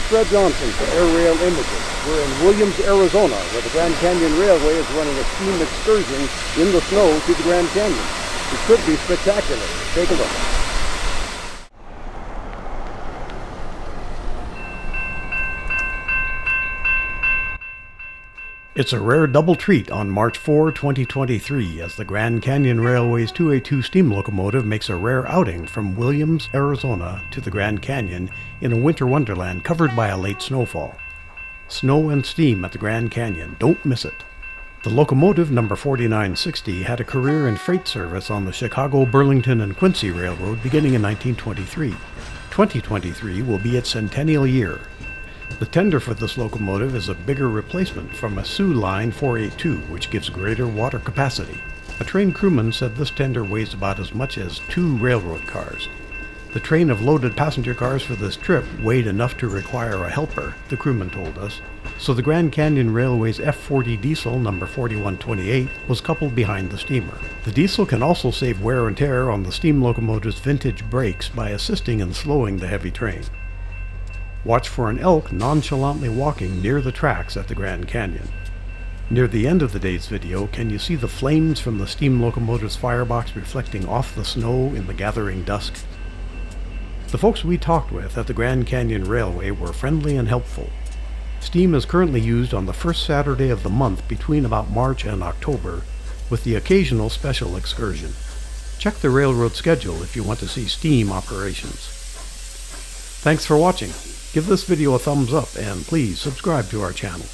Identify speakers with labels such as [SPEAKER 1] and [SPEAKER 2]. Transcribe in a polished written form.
[SPEAKER 1] Fred Johnson for Airailimages. We're in Williams, Arizona, where the Grand Canyon Railway is running a steam excursion in the snow to the Grand Canyon. It could be spectacular. Take a look.
[SPEAKER 2] It's a rare double treat on March 4, 2023, as the Grand Canyon Railway's 2A2 steam locomotive makes a rare outing from Williams, Arizona to the Grand Canyon in a winter wonderland covered by a late snowfall. Snow and steam at the Grand Canyon. Don't miss it. The locomotive, number 4960, had a career in freight service on the Chicago, Burlington, and Quincy Railroad beginning in 1923. 2023 will be its centennial year. The tender for this locomotive is a bigger replacement from a Soo Line 482, which gives greater water capacity. A train crewman said this tender weighs about as much as 2 railroad cars. The train of loaded passenger cars for this trip weighed enough to require a helper, the crewman told us, so the Grand Canyon Railway's F40 diesel number 4128 was coupled behind the steamer. The diesel can also save wear and tear on the steam locomotive's vintage brakes by assisting in slowing the heavy train. Watch for an elk nonchalantly walking near the tracks at the Grand Canyon. Near the end of the day's video, can you see the flames from the steam locomotive's firebox reflecting off the snow in the gathering dusk? The folks we talked with at the Grand Canyon Railway were friendly and helpful. Steam is currently used on the first Saturday of the month between about March and October, with the occasional special excursion. Check the railroad schedule if you want to see steam operations. Thanks for watching. Give this video a thumbs up and please subscribe to our channel.